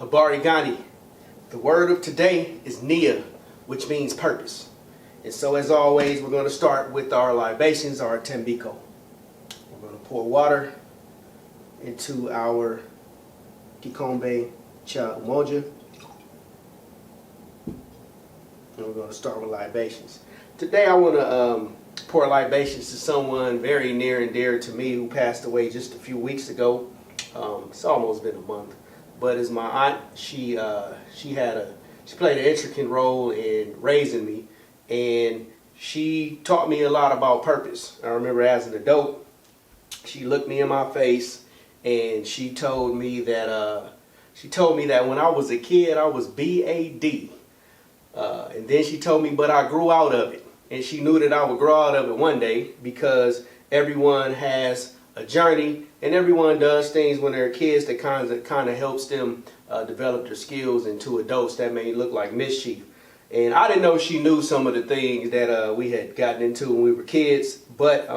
Habari Gani. The word of today is Tiye, which means purpose. And so as always, we're going to start with our libations, our tembiko. We're going to pour water into our kikombe cha umoja. And we're going to start with libations. Today I want to pour libations to someone very near and dear to me who passed away just a few weeks ago. It's almost been a month. But as my aunt, she played an intricate role in raising me, and she taught me a lot about purpose. I remember as an adult, she looked me in my face and she told me that when I was a kid I was B.A.D. And then she told me, but I grew out of it, and she knew that I would grow out of it one day because everyone has a journey, and everyone does things when they're kids that kind of helps them develop their skills into adults that may look like mischief. And I didn't know she knew some of the things that we had gotten into when we were kids, but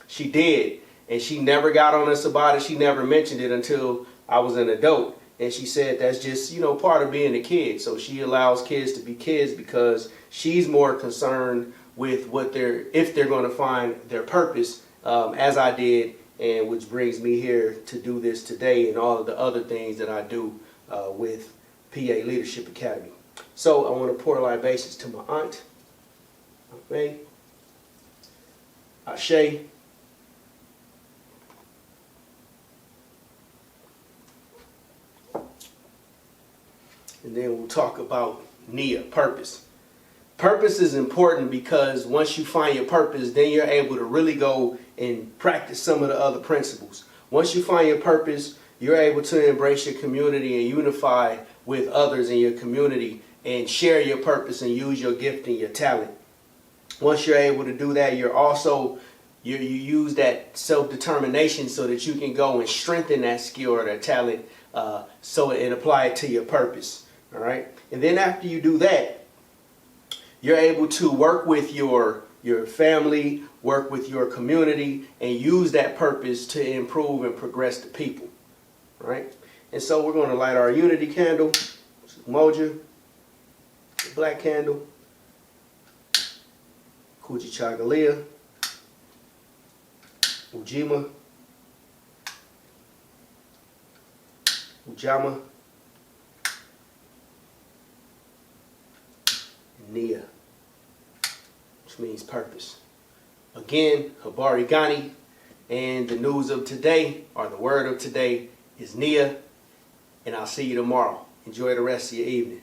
she did, and she never got on us about it. She never mentioned it until I was an adult, and she said that's just, part of being a kid. So she allows kids to be kids because she's more concerned with if they're going to find their purpose, as I did. And which brings me here to do this today and all of the other things that I do with PA Leadership Academy. So I want to pour libations to my aunt. Okay. Ashe. And then we'll talk about Tiye, purpose. Purpose is important because once you find your purpose, then you're able to really go and practice some of the other principles. Once you find your purpose, you're able to embrace your community and unify with others in your community and share your purpose and use your gift and your talent. Once you're able to do that, you use that self-determination so that you can go and strengthen that skill or that talent and apply it to your purpose. All right? And then after you do that, you're able to work with your family, work with your community, and use that purpose to improve and progress the people. Right? And so we're going to light our unity candle, Moja, the black candle, Kuji Chagalia, Ujima, Ujama, and Tiye, which means purpose. Again, Habari Gani, and the news of today, or the word of today, is Tiye, and I'll see you tomorrow. Enjoy the rest of your evening.